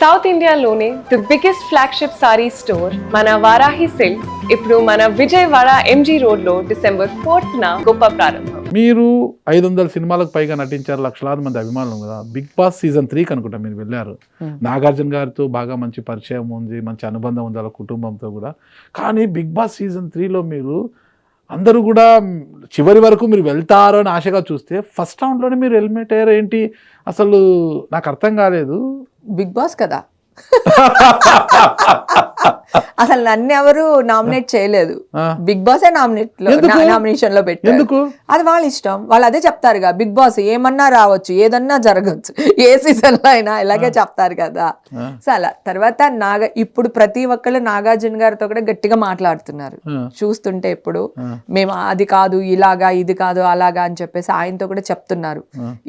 South ఇండియాలోనే the biggest flagship sorry store మన Varahi silks ఇప్పుడు మన విజయవాడ ఎంజీ రోడ్ లో December 4th గొప్ప ప్రారంభం. మీరు 500 సినిమాలకు పైగా నటించారు, లక్షలాది మంది అభిమానులు కదా. బిగ్ బాస్ సీజన్ 3 అనుకుంటా మీరు వెళ్ళారు. నాగార్జున గారితో బాగా మంచి పరిచయం ఉంది, మంచి అనుబంధం ఉంది వాళ్ళ కుటుంబంతో కూడా. కానీ బిగ్ బాస్ సీజన్ 3లో మీరు అందరూ కూడా చివరి వరకు మీరు వెళ్తారు అని ఆశగా చూస్తే ఫస్ట్ రౌండ్లోనే మీరు ఎలిమినేట్ అయ్యారు. ఏంటి అసలు నాకు అర్థం కాలేదు. బిగ్ బాస్ కదా, అసలు నన్ను ఎవరు నామినేట్ చేయలేదు. బిగ్ బాస్ నామినేషన్ లో పెట్టారు. అది వాళ్ళ ఇష్టం, వాళ్ళు అదే చెప్తారుగా. బిగ్ బాస్ ఏమన్నా రావచ్చు, ఏదన్నా జరగచ్చు, ఏ సీజన్ లో అయినా ఇలాగే చెప్తారు కదా. సో అలా తర్వాత ఇప్పుడు ప్రతి ఒక్కళ్ళు నాగార్జున గారితో కూడా గట్టిగా మాట్లాడుతున్నారు చూస్తుంటే. ఇప్పుడు మేము అది కాదు, ఇలాగా, ఇది కాదు, అలాగా అని చెప్పేసి ఆయనతో కూడా చెప్తున్నారు.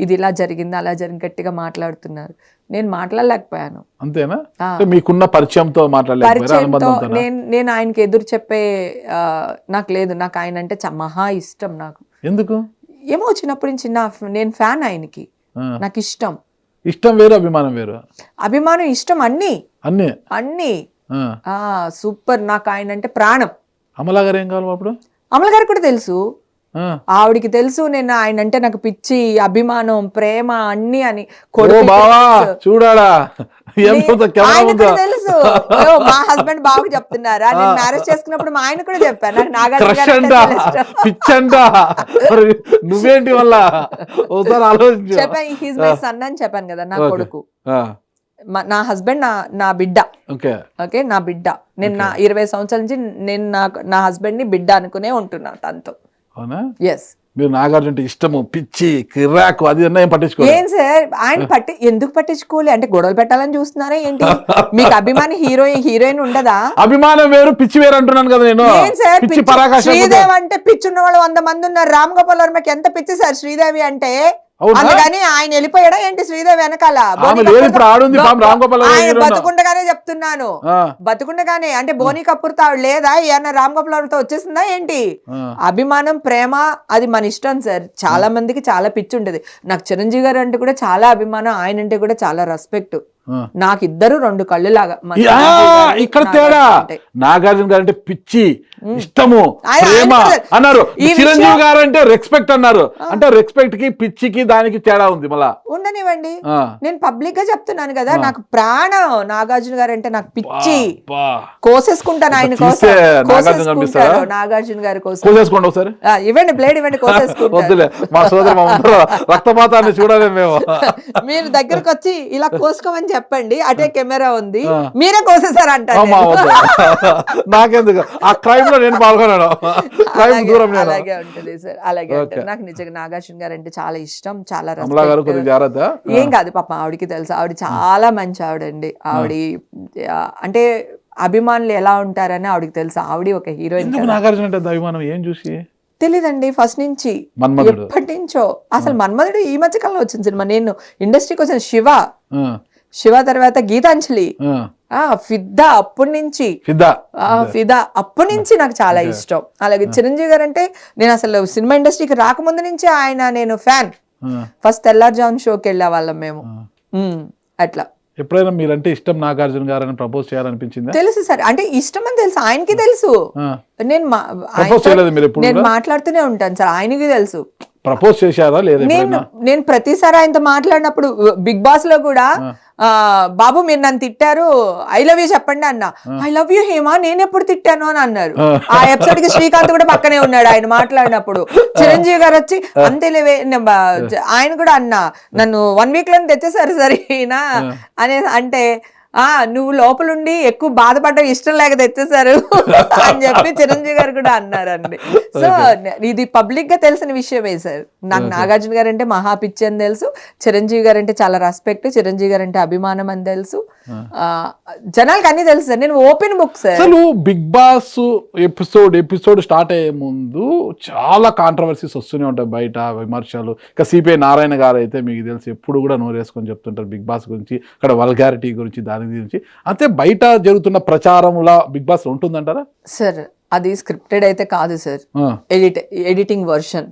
ఇది ఇలా జరిగింది, అలా జరిగింది, గట్టిగా మాట్లాడుతున్నారు. నేను మాట్లాడలేకపోయాను. అంతేనా? మీకున్న పరిచయంతో నేను ఆయనకి ఎదురు చెప్పే నాకు లేదు. నాకు ఆయన అంటే మహా ఇష్టం. నాకు ఎందుకు ఏమో చిన్నప్పటి నుంచి నేను ఫ్యాన్ ఆయనకి. నాకు ఇష్టం. ఇష్టం వేరు, అభిమానం వేరు. అభిమానం, ఇష్టం, అన్ని అన్ని సూపర్. నాకు ఆయన అంటే ప్రాణం. అమలా గారు ఏం కావాలి అప్పుడు? అమల గారు కూడా తెలుసు, ఆవిడికి తెలుసు నేను ఆయన అంటే నాకు పిచ్చి, అభిమానం, ప్రేమ అన్ని అని. చూడాలా తెలుసు. మా హస్బెండ్ బాగా చెప్తున్నారా? నేను మ్యారేజ్ చేసుకున్నప్పుడు మా ఆయన కూడా చెప్పాను నాకు నాగార్జున నువ్వేంటి వల్ల చెప్పాను. హీజ్ మై సన్ అని చెప్పాను కదా, నా కొడుకు. నా హస్బెండ్ నా బిడ్డ. ఓకే, నా బిడ్డ. నేను నా 20 సంవత్సరాల నుంచి నేను నా హస్బెండ్ ని బిడ్డ అనుకునే ఉంటున్నా తనతో. అవునా? ఎస్. మీరు నాగార్జున అంటే ఇష్టము, పిచ్చి, కిరాకు, అది ఏం పట్టించుకోలేదు? ఏం సార్ ఆయన ఎందుకు పట్టించుకోలే? అంటే గొడవలు పెట్టాలని చూస్తున్నారా ఏంటి? మీకు అభిమాని హీరోయిన్ ఉండదా? అభిమానం వేరు, పిచ్చి వేరు అంటున్నాను కదా నేను. ఏం సార్ శ్రీదేవి అంటే పిచ్చి ఉన్న వాళ్ళు 100 మంది ఉన్నారు. రామ్ గోపాల్ వర్మకి ఎంత పిచ్చి సార్ శ్రీదేవి అంటే. అందుకని ఆయన వెళ్ళిపోయాడా ఏంటి శ్రీదేవి వెనకాల? బతుకుండగానే చెప్తున్నాను, బతుకుండగానే. అంటే బోనీ కపూర్ తో ఆవిడ లేదా? ఏమన్నా రామ్ గోపాల్ తో వచ్చేసిందా ఏంటి? అభిమానం, ప్రేమ అది మన ఇష్టం సార్. చాలా మందికి చాలా పిచ్చి ఉంటది. నాకు చిరంజీవి గారు అంటే కూడా చాలా అభిమానం, ఆయన అంటే కూడా చాలా రెస్పెక్ట్. నాకు ఇద్దరు 2 కళ్ళు లాగా. ఇక్కడ తేడా, నాగార్జున గారు అంటే పిచ్చి, ఇష్టము, ప్రేమ అన్నారు. చిరంజీవి గారు అంటే రెస్పెక్ట్ అన్నారు. అంటే రెస్పెక్ట్ కి పిచ్చికి దానికి తేడా ఉంది. మళ్ళా ఉండనివ్వండి, నేను పబ్లిక్ గా చెప్తున్నాను కదా. నాకు ప్రాణం నాగార్జున గారు అంటే, నాకు పిచ్చి. కోసేసుకుంటాను ఆయన కోసం. నాగార్జున గారి కోసం కోసేసుకోండి ఒకసారి. ఇవ్వండి, బ్లేడ్ ఇవ్వండి, కోసేసుకుంటాను. మా సోదరు రక్తపాతాన్ని చూడాలి మేము. మీరు దగ్గరకు వచ్చి ఇలా కోసుకోమని చెప్పండి, అటే కెమెరా ఉంది, మీరే కోసేసారంట. నాకెందుకు, ఆ క్రైమ్ లో నేను పాల్గొన్నాను. అలాగే ఉంటుంది సార్, అలాగే ఉంటుంది. నాకు నిజంగా నాగార్జున గారు అంటే చాలా ఇష్టం, చాలా ఏం కాదు పాపం, ఆవిడకి తెలుసు. ఆవిడ చాలా మంచి ఆవిడండి. ఆవిడ అంటే అభిమానులు ఎలా ఉంటారని ఆవిడకి తెలుసు. ఆవిడ ఒక హీరోయిన్. నాగార్జున అంటే అభిమానం ఏం చూసి తెలీదండి, ఫస్ట్ నుంచి, ఎప్పటి నుంచో. అసలు మన్మధుడు ఈ మధ్య కాలంలో వచ్చిన సినిమా. నేను ఇండస్ట్రీకి వచ్చిన శివ తర్వాత గీతాంజలి, ఫిదా, అప్పటి నుంచి ఫిదా, అప్పటి నుంచి నాకు చాలా ఇష్టం. అలాగే చిరంజీవి గారు అంటే నేను అసలు సినిమా ఇండస్ట్రీకి రాకముందు నుంచి నేను ఫ్యాన్. ఫస్ట్ తెల్లారుజామున షోకి వెళ్ళే వాళ్ళం మేము. అట్లా. ఎప్పుడైనా మీరంటే ఇష్టం నాగార్జున గారని ప్రపోజ్ చేయాలనిపించింది? తెలుసు సార్, అంటే ఇష్టం అని తెలుసు, ఆయనకి తెలుసు. నేను మాట్లాడుతూనే ఉంటాను సార్, ఆయనకి తెలుసు. ప్రపోజ్ చేశారా లేదా? నేను ప్రతిసారి ఆయనతో మాట్లాడినప్పుడు బిగ్ బాస్ లో కూడా, బాబు మీరు నన్ను తిట్టారు, ఐ లవ్ యూ చెప్పండి అన్న. ఐ లవ్ యూ హేమా, నేను ఎప్పుడు తిట్టాను అని అన్నారు. ఆ ఎపిసోడ్ కి శ్రీకాంత్ కూడా పక్కనే ఉన్నాడు ఆయన మాట్లాడినప్పుడు. చిరంజీవి గారు వచ్చి అంతేలేవే, ఆయన కూడా అన్నా, నన్ను 1 week లో తెచ్చేసారు సరేనా అనే. అంటే నువ్వు లోపలుండి ఎక్కువ బాధపడ్డం ఇష్టం లేక తెచ్చేసారు అని చెప్పి చిరంజీవి గారు కూడా అన్నారండి. సో ఇది పబ్లిక్ గా తెలిసిన విషయమే సార్. నాకు నాగార్జున గారు అంటే మహా పిచ్చి అని తెలుసు, చిరంజీవి గారు అంటే చాలా రెస్పెక్ట్, చిరంజీవి గారు అంటే అభిమానం అని తెలుసు. జనాలకు అన్ని తెలుసు సార్, నేను ఓపెన్ బుక్ సార్. అసలు బిగ్ బాస్ ఎపిసోడ్ స్టార్ట్ అయ్యే ముందు చాలా కాంట్రవర్సీస్ వస్తూనే ఉంటాయి బయట, విమర్శలు. ఇక సిపిఐ నారాయణ గారు అయితే మీకు తెలిసి ఎప్పుడు కూడా నోరేసుకొని చెప్తుంటారు బిగ్ బాస్ గురించి, ఇక్కడ వల్గారిటీ గురించి, దాని దాని గురించి. అంతే బయట జరుగుతున్న ప్రచారంలా బిగ్ బాస్ ఉంటుందంటారా? సార్ అది స్క్రిప్టెడ్ అయితే కాదు సార్, ఎడిటింగ్ వర్షన్.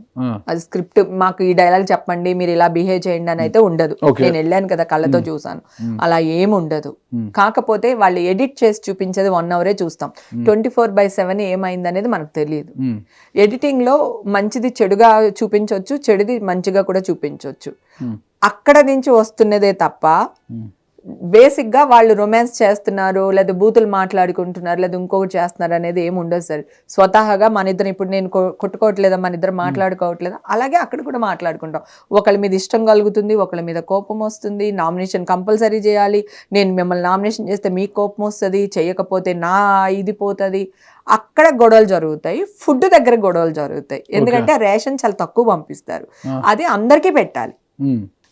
అది స్క్రిప్ట్ మాకు ఈ డైలాగ్ చెప్పండి, మీరు ఇలా బిహేవ్ చేయండి అని అయితే ఉండదు. నేను వెళ్ళాను కదా, కళ్ళతో చూసాను, అలా ఏమి ఉండదు. కాకపోతే వాళ్ళు ఎడిట్ చేసి చూపించేది 1 hour చూస్తాం. 24/7 ఏమైంది అనేది మనకు తెలియదు. ఎడిటింగ్ లో మంచిది చెడుగా చూపించవచ్చు, చెడుది మంచిగా కూడా చూపించవచ్చు. అక్కడ నుంచి వస్తున్నదే తప్ప బేసిక్ గా వాళ్ళు రొమాన్స్ చేస్తున్నారు, లేదా బూతులు మాట్లాడుకుంటున్నారు, లేదా ఇంకొకటి చేస్తున్నారు అనేది ఏమి ఉండదు సార్. స్వతహాగా మన ఇద్దరు, ఇప్పుడు నేను కొట్టుకోవట్లేదా, మన ఇద్దరు మాట్లాడుకోవట్లేదా, అలాగే అక్కడ కూడా మాట్లాడుకుంటాం. ఒకళ్ళ మీద ఇష్టం కలుగుతుంది, ఒకళ్ళ మీద కోపం వస్తుంది. నామినేషన్ కంపల్సరీ చేయాలి, నేను మిమ్మల్ని నామినేషన్ చేస్తే మీకు కోపం వస్తుంది, చేయకపోతే నా ఇది పోతుంది. అక్కడ గొడవలు జరుగుతాయి, ఫుడ్ దగ్గర గొడవలు జరుగుతాయి. ఎందుకంటే రేషన్ చాలా తక్కువ పంపిస్తారు, అది అందరికీ పెట్టాలి.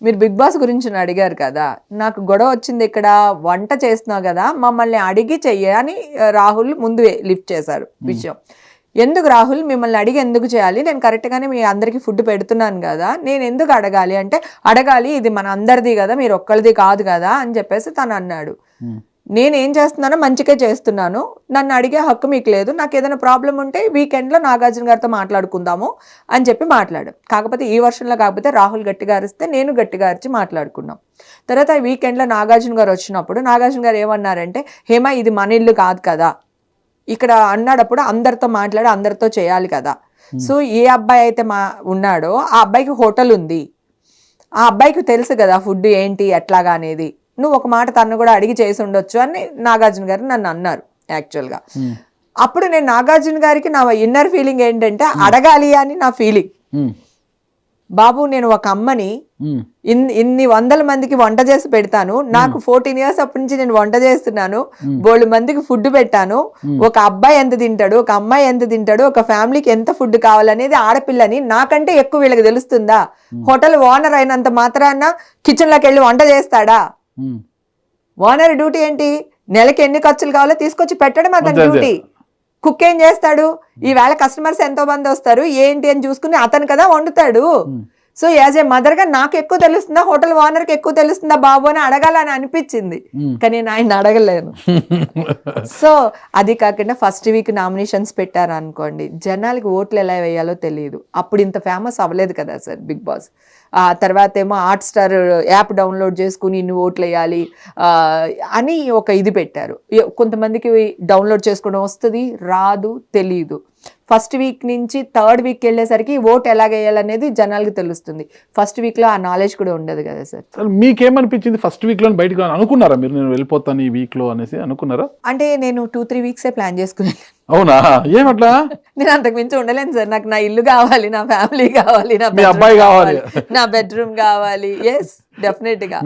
మీరు బిగ్ బాస్ గురించి అడిగారు కదా, నాకు గొడవ వచ్చింది ఇక్కడ, వంట చేస్తున్నావు కదా మమ్మల్ని అడిగి చెయ్యి అని రాహుల్ ముందు లిఫ్ట్ చేశారు విషయం. ఎందుకు రాహుల్ మిమ్మల్ని అడిగి ఎందుకు చేయాలి, నేను కరెక్ట్గానే మీ అందరికీ ఫుడ్ పెడుతున్నాను కదా, నేను ఎందుకు అడగాలి అంటే, అడగాలి, ఇది మన అందరిది కదా, మీరు ఒక్కరిది కాదు కదా అని చెప్పేసి తను అన్నాడు. నేనేం చేస్తున్నానో మంచిగా చేస్తున్నాను, నన్ను అడిగే హక్కు మీకు లేదు, నాకు ఏదైనా ప్రాబ్లం ఉంటే వీకెండ్లో నాగార్జున గారితో మాట్లాడుకుందాము అని చెప్పి మాట్లాడాం. కాకపోతే ఈ వర్షంలో కాకపోతే రాహుల్ గట్టిగా అరిస్తే నేను గట్టిగా అరిచి మాట్లాడుకున్నాం. తర్వాత వీకెండ్లో నాగార్జున గారు వచ్చినప్పుడు నాగార్జున గారు ఏమన్నారంటే, హేమ ఇది మన ఇల్లు కాదు కదా, ఇక్కడ అన్నాడప్పుడు అందరితో మాట్లాడి అందరితో చేయాలి కదా. సో ఏ అబ్బాయి అయితే ఉన్నాడో ఆ అబ్బాయికి హోటల్ ఉంది, ఆ అబ్బాయికి తెలుసు కదా ఫుడ్ ఏంటి ఎట్లాగా అనేది, నువ్వు ఒక మాట తను కూడా అడిగి చేసి ఉండొచ్చు అని నాగార్జున గారు నన్ను అన్నారు యాక్చువల్గా. అప్పుడు నేను నాగార్జున గారికి నా ఇన్నర్ ఫీలింగ్ ఏంటంటే అడగాలి అని నా ఫీలింగ్. బాబు నేను ఒక అమ్మని, ఇన్ని 100 మందికి వంట చేసి పెడతాను, నాకు 14 years అప్పటి నుంచి నేను వంట చేస్తున్నాను, బోళ్ళు మందికి ఫుడ్ పెట్టాను, ఒక అబ్బాయి ఎంత తింటాడు, ఒక అమ్మాయి ఎంత తింటాడు, ఒక ఫ్యామిలీకి ఎంత ఫుడ్ కావాలనేది ఆడపిల్లని నాకంటే ఎక్కువ వీళ్ళకి తెలుస్తుందా? హోటల్ ఓనర్ అయినంత మాత్రాన కిచెన్ లోకి వెళ్ళి వంట చేస్తాడా? ఓనర్ డ్యూటీ ఏంటి? నెలకి ఎన్ని ఖర్చులు కావాలో తీసుకొచ్చి పెట్టడం అతని డ్యూటీ. కుక్ ఏం చేస్తాడు? ఈవేళ కస్టమర్స్ ఎంతో మంది వస్తారు ఏంటి అని చూసుకుని అతను కదా వండుతాడు. సో యాజ్ ఏ మదర్ గా నాకు ఎక్కువ తెలుస్తుందా, హోటల్ ఓనర్ కి ఎక్కువ తెలుస్తుందా బాబు అని అడగాలని అనిపించింది, కానీ నేను ఆయన అడగలేను. సో అది కాకుండా ఫస్ట్ వీక్ నామినేషన్స్ పెట్టారు అనుకోండి, జనాలకి ఓట్లు ఎలా వేయాలో తెలియదు. అప్పుడు ఇంత ఫేమస్ అవ్వలేదు కదా సార్ బిగ్ బాస్. ఆ తర్వాత ఏమో హాట్‌స్టార్ యాప్ డౌన్లోడ్ చేసుకుని ఇన్ని ఓట్లు వేయాలి అని ఒక ఇది పెట్టారు. కొంతమందికి డౌన్లోడ్ చేసుకోవడం వస్తుంది, రాదు, తెలియదు. ఫస్ట్ వీక్ నుంచి థర్డ్ వీక్ వెళ్ళేసరికి ఓట్ ఎలా వేయాలనేది జనాలకి తెలుస్తుంది. ఫస్ట్ వీక్ లో ఆ నాలెడ్జ్ కూడా ఉండదు కదా సార్. మీకేమనిపించింది ఫస్ట్ వీక్ లో బయటకు అనుకున్నారా మీరు, నేను వెళ్ళిపోతాను ఈ వీక్ లో అనేసి అనుకున్నారా? అంటే నేను 2-3 weeks ప్లాన్ చేసుకుని. అవునా? ఏమట్లా? నేను అంతకు మించి ఉండలేను సార్. నాకు నా ఇల్లు కావాలి, నా ఫ్యామిలీ కావాలి, నా అబ్బాయి కావాలి, నా బెడ్రూమ్ కావాలి. ఎస్ డెఫినెట్ గా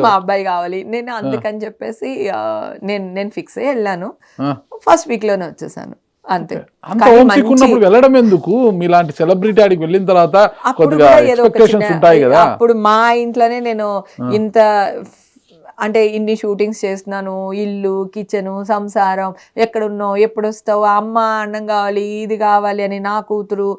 మా అబ్బాయి కావాలి. నేను అందుకని చెప్పేసి నేను ఫిక్స్ అయ్యి వెళ్ళాను. ఫస్ట్ వీక్ లోనే వచ్చేసాను అంతే. వెళ్ళడం ఎందుకు? మీలాంటి సెలబ్రిటీ ఆడికి వెళ్ళిన తర్వాత కొద్దిగా ఎక్స్‌పెక్టేషన్స్ ఉంటాయి కదా. అప్పుడు మా ఇంట్లోనే నేను ఇంత అంటే ఇన్ని షూటింగ్స్ చేస్తున్నాను, ఇల్లు, కిచెను, సంసారం, ఎక్కడున్నావు, ఎప్పుడు వస్తావు, అమ్మ అన్నం కావాలి, ఇది కావాలి అని నా కూతురు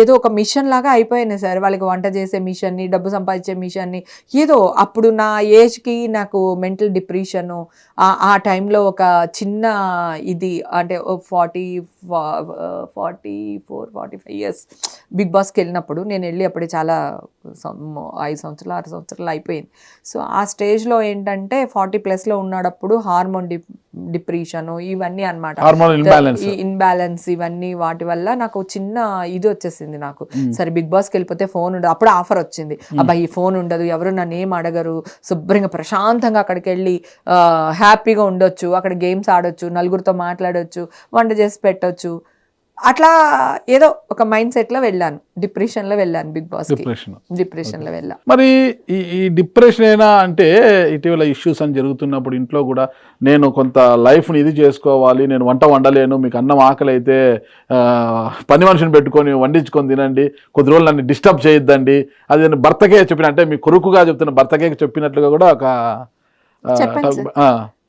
ఏదో ఒక మిషన్ లాగా అయిపోయింది సార్. వాళ్ళకి వంట చేసే మిషన్ని, డబ్బు సంపాదించే మిషన్ని, ఏదో అప్పుడు నా ఏజ్కి నాకు మెంటల్ డిప్రెషను, ఆ టైంలో ఒక చిన్న ఇది అంటే 44-45 years బిగ్ బాస్కి వెళ్ళినప్పుడు నేను వెళ్ళి అప్పుడే చాలా 5 సంవత్సరాలు 6 సంవత్సరాలు అయిపోయింది. సో ఆ స్టేజ్లో ఏంటంటే 40+ లో ఉన్నప్పుడు హార్మోన్ డిప్రెషన్ ఇవన్నీ అనమాట, ఇన్బ్యాలెన్స్ ఇవన్నీ వాటి వల్ల నాకు చిన్న ఇది వచ్చేసింది నాకు. సరే బిగ్ బాస్కి వెళ్ళిపోతే ఫోన్ ఉండదు, అప్పుడు ఆఫర్ వచ్చింది, అబ్బాయి ఈ ఫోన్ ఉండదు, ఎవరు నన్ను ఏం అడగరు, శుభ్రంగా ప్రశాంతంగా అక్కడికి వెళ్ళి హ్యాపీగా ఉండొచ్చు, అక్కడ గేమ్స్ ఆడొచ్చు, నలుగురితో మాట్లాడొచ్చు, వంట చేసి పెట్టొచ్చు. అట్లా ఏదో ఒక మైండ్ సెట్ లో వెళ్ళాను, డిప్రెషన్ లో వెళ్ళాను బిగ్ బాస్. డిప్రెషన్ లో వెళ్ళాను. మరి ఈ డిప్రెషన్ అయినా అంటే ఇటీవల ఇష్యూస్ అని జరుగుతున్నప్పుడు ఇంట్లో కూడా నేను కొంత లైఫ్ని ఇది చేసుకోవాలి, నేను వంట వండలేను, మీకు అన్నం ఆకలి అయితే పని మనిషిని పెట్టుకొని వండించుకొని తినండి, కొద్ది రోజులు నన్ను డిస్టర్బ్ చేయొద్దండి, అది నేను భర్తకే చెప్పిన, అంటే మీ కొడుకుగా చెప్తున్న భర్తకే చెప్పినట్లుగా కూడా ఒక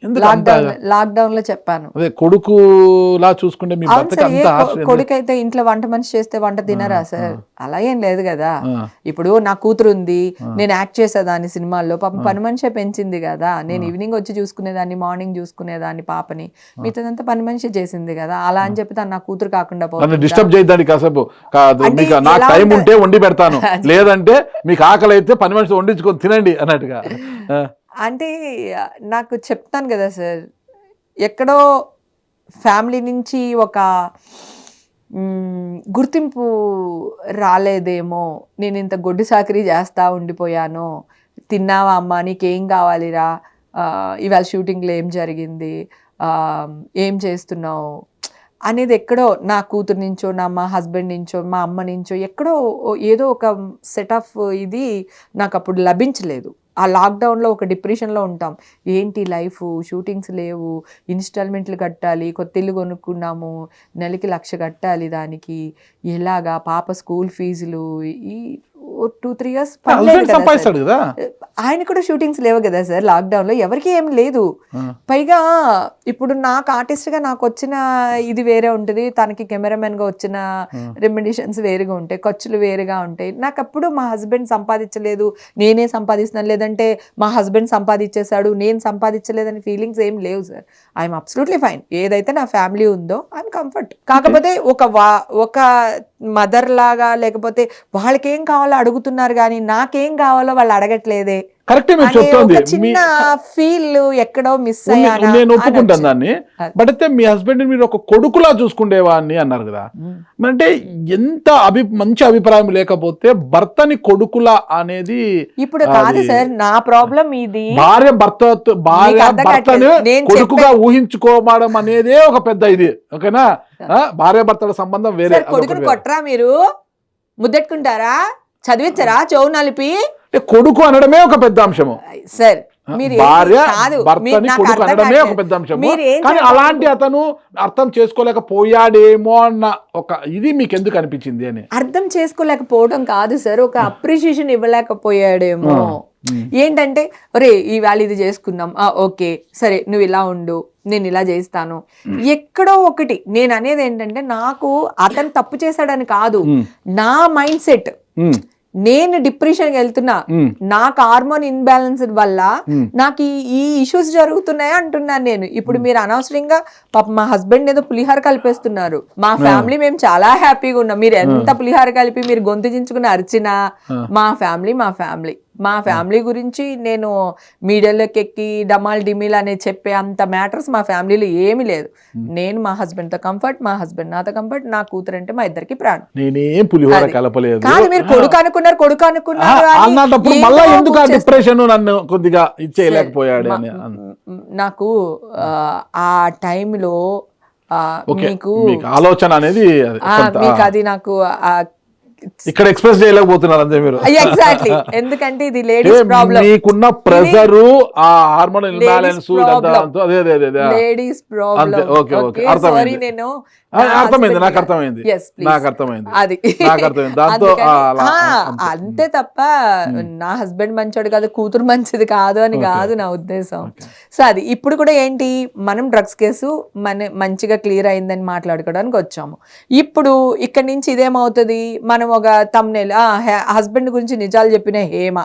ఎందుకు అంత లాక్డౌన్ లో చెప్పాను. అదే కొడుకులా చూసుకుంటే మీ అవును భర్తకి సార్, అంత harsh ఎందుకు? కొడుకైతే ఇంట్లో వంట మనిషి చేస్తే వంట తినరా సార్? అలా ఏం లేదు కదా. ఆ. ఇప్పుడు నా కూతురు ఉంది, నేను యాక్ట్ చేసేదాన్ని సినిమాల్లో, పాపం పని మనిషే పెంచింది కదా. నేను ఈవినింగ్ వచ్చి చూసుకునేదాన్ని, మార్నింగ్ చూసుకునేదాన్ని పాపని, మిగతాదంతా పని మనిషి చేసింది కదా. అలా అని చెప్పి తను నా కూతురు కాకుండా నన్ను పోతుందా? డిస్టర్బ్ చేయడానికి కాసేపు కాదు, అంటే మీకు నాకు ఎలా టైం ఉంటది? ఉంటే వండి పెడతాను, లేదంటే మీకు ఆకలి అయితే పని మనిషి వండించుకొని తినండి అన్నట్టుగా. ఆ, అంటే నాకు చెప్తాను కదా సార్, ఎక్కడో ఫ్యామిలీ నుంచి ఒక గుర్తింపు రాలేదేమో, నేను ఇంత గొడ్డు సాకరీ చేస్తా ఉండిపోయాను. తిన్నావా అమ్మా, నీకేం కావాలిరా, ఇవాళ షూటింగ్లో ఏం జరిగింది, ఏం చేస్తున్నావు అనేది ఎక్కడో నా కూతురు నుంచో, మా హస్బెండ్ నుంచో, మా అమ్మ నుంచో ఎక్కడో ఏదో ఒక సెట్ ఆఫ్ ఇది నాకు అప్పుడు లభించలేదు. ఆ లాక్డౌన్లో ఒక డిప్రెషన్లో ఉంటాం. ఏంటి లైఫ్, షూటింగ్స్ లేవు, ఇన్స్టాల్మెంట్లు కట్టాలి, కొత్త ఇల్లు కొనుక్కున్నాము, నెలకి 1,00,000 కట్టాలి, దానికి ఎలాగా, పాప స్కూల్ ఫీజులు, ఈ 2-3 years husband సంపాదిస్తాడు కదా. ఆయన కూడా షూటింగ్స్ లేవు కదా సార్ లాక్డౌన్లో, ఎవరికి ఏం లేదు. పైగా ఇప్పుడు నాకు ఆర్టిస్ట్గా నాకు వచ్చిన ఇది వేరే ఉంటుంది, తనకి కెమెరామెన్గా వచ్చిన రెమ్యునరేషన్స్ వేరుగా ఉంటాయి, ఖర్చులు వేరుగా ఉంటాయి. నాకు అప్పుడు మా హస్బెండ్ సంపాదించలేదు, నేనే సంపాదిస్తున్నాను, లేదంటే మా హస్బెండ్ సంపాదించేశాడు నేను సంపాదించలేదని ఫీలింగ్స్ ఏం లేవు సార్. I'm absolutely fine. ఏదైతే నా ఫ్యామిలీ ఉందో ఐఎమ్ కంఫర్ట్. కాకపోతే ఒక మదర్ లాగా, లేకపోతే వాళ్ళకేం కావాలో అడుగుతున్నారు కానీ నాకేం కావాలో వాళ్ళు అడగట్లేదే కరెక్టే మీరు అనే చెప్తోంది. ఒక చిన్న ఫీల్ ఎక్కడో మిస్ అయ్యానా నేను ఒప్పుకుంటాను అని దాన్ని. అది. బట్ అయితే మీ హస్బెండ్ మీరు ఒక కొడుకులా చూసుకుండేవాడిని అన్నారు కదా. అంటే ఎంత మంచి అభిప్రాయం లేకపోతే భర్తని కొడుకులా అనేది ఇప్పుడు కాదు సార్, నా ప్రాబ్లం ఇది. భార్య మీకు అర్థం భర్తని కావట్లేదు. నేను కొడుకుగా ఊహించుకోవడం అనేదే ఒక పెద్ద ఇది. ఓకేనా, భార్య భర్తల సంబంధం వేరే. సార్, కొడుకుని కొట్టరా మీరు, ముద్దెట్టుకుంటారా, చదివించరా, చెవు నలిపి? అంటే కొడుకు అనడమే ఒక పెద్ద అంశము సార్ మీరు భార్య కాదు, భర్తని నాకు కొడుకు అర్థం అనడమే ఒక కావట్లేదు. పెద్ద అంశము. మీరు ఏం కానీ చెప్పాలి? అలాంటి అతను అర్థం చేసుకోలేకపోయాడేమో అన్న ఒక ఇది మీకు ఎందుకు అనిపించింది అని. అర్థం చేసుకోలేకపోవడం కాదు సార్, ఒక అప్రిషియేషన్ ఇవ్వలేకపోయాడేమో. ఏంటంటే, ఒరే ఈవేళ ఇది చేసుకున్నాం, ఓకే సరే నువ్వు ఇలా ఉండు, నేను ఇలా చేస్తాను. ఎక్కడో ఒకటి నేను అనేది ఏంటంటే, నాకు అతను తప్పు చేశాడని కాదు, నా మైండ్ సెట్. నేను డిప్రెషన్కి వెళ్తున్నా, నాకు హార్మోన్ ఇన్బ్యాలెన్స్ వల్ల నాకు ఈ ఇష్యూస్ జరుగుతున్నాయి అంటున్నాను నేను. ఇప్పుడు మీరు అనవసరంగా పాప మా హస్బెండ్ ఏదో పులిహార కలిపేస్తున్నారు, మా ఫ్యామిలీ మేము చాలా హ్యాపీగా ఉన్నాం. మీరు ఎంత పులిహార కలిపి మీరు గొంతు చించుకుని అరిచినా మా ఫ్యామిలీ గురించి నేను మీడియాలోకి ఎక్కి డమాల్ డిమిల్ అనే చెప్పే అంత మ్యాటర్స్ మా ఫ్యామిలీలో ఏమీ లేదు. నేను మా హస్బెండ్ తో కంఫర్ట్, మా హస్బెండ్ నాతో కంఫర్ట్, నా కూతురు అంటే మా ఇద్దరికి ప్రాణం. నేనేం పులిహోర కలపలేదు. కానీ మీరు కొడుకు అనుకున్నారు అన్నప్పుడు మళ్ళా ఎందుకు ఆ డిప్రెషన్ నన్ను కొద్దిగా ఇచ్చేయలేకపోయాడు అని. నాకు ఆ టైంలో మీకు ఆలోచన అనేది మీకు అది నాకు ఇక్కడ ఎక్స్ప్రెస్ చేయలేకపోతున్నారు అంతే మీరు. ఎగ్జాక్ట్లీ, ఎందుకంటే ఇది లేడీస్ ప్రాబ్లం. మీకున్న ప్రెజర్, ఆ hormone imbalance, ladies problem. Okay okay, అర్థమైంది. నేను అర్థమైంది, నాకు అర్థమైంది, నాకు అర్థమైంది, అది నాకు అర్థమైంది. దాంతో అంతే తప్ప నా హస్బెండ్ మంచోడు కాదు, కూతురు మంచిది కాదు అని కాదు నా ఉద్దేశం. సో అది ఇప్పుడు కూడా ఏంటి, మనం డ్రగ్స్ కేసు మంచిగా క్లియర్ అయిందని మాట్లాడుకోవడానికి వచ్చాము. ఇప్పుడు ఇక్కడ నుంచి ఇదేమవుతుంది, మనం ఒక థంబ్నెయిల్ హస్బెండ్ గురించి నిజాలు చెప్పిన హేమ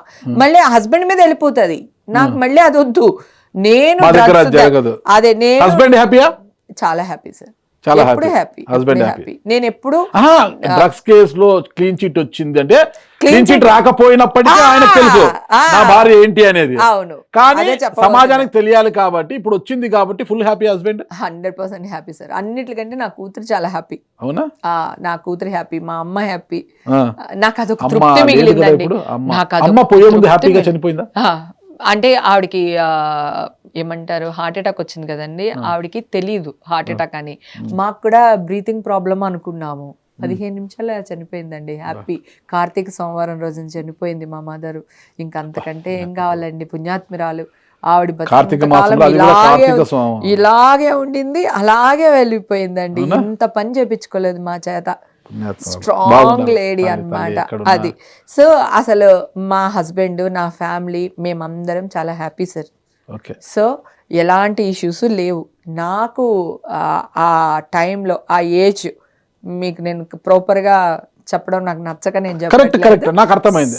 మళ్ళీ హస్బెండ్ మీద వెళ్ళిపోతుంది. నాకు మళ్ళీ అది వద్దు. నేను అదే నేను హస్బెండ్ హ్యాపీయా, చాలా హ్యాపీ సార్, చాలా హ్యాపీ. నేను ఎప్పుడు డ్రగ్స్ కేసులో క్లీన్ చిట్ వచ్చింది అంటే క్లీన్ చిట్ రాకపోయినప్పటికీ ఆయనకు తెలుసు నా భార్య ఏంటి అనేది. అవును, కానీ సమాజానికి తెలియాలి కాబట్టి ఇప్పుడు వచ్చింది కాబట్టి full happy husband. 100% happy sir. అన్నిటికంటే నా కూతురు చాలా హ్యాపీ. అవునా, నా కూతురు హ్యాపీ, మా అమ్మ హ్యాపీ. నాకు అదొక తృప్తి మిగిలిందండి. అమ్మ పోయే ముందు హ్యాపీగా చనిపోయిందా? అంటే ఆవిడకి ఏమంటారు, హార్ట్ అటాక్ వచ్చింది కదండి, ఆవిడకి తెలీదు హార్ట్ అటాక్ అని. మాకు కూడా బ్రీతింగ్ ప్రాబ్లమ్ అనుకున్నాము. 15 నిమిషాలు చనిపోయిందండి, హ్యాపీ. కార్తీక సోమవారం రోజున చనిపోయింది మా మదరు. ఇంకంతకంటే ఏం కావాలండి, పుణ్యాత్మిరాలు. ఆవిడ ఇలాగే ఉండింది, అలాగే వెళ్ళిపోయిందండి. ఇంత పని చేపించుకోలేదు మా చేత. స్ట్రాంగ్ లేడీ అన్నమాట అది. సో అసలు మా హస్బెండ్, నా ఫ్యామిలీ, మేమందరం చాలా హ్యాపీ సార్. ఓకే. సో ఎలాంటి ఇష్యూస్ లేవు నాకు. ఆ టైంలో ఆ ఏజ్ మీకు నేను ప్రాపర్గా చెప్పడం నాకు నచ్చక నేను కరెక్ట్ చెప్పట్లేదు. నాకు అర్థమైంది.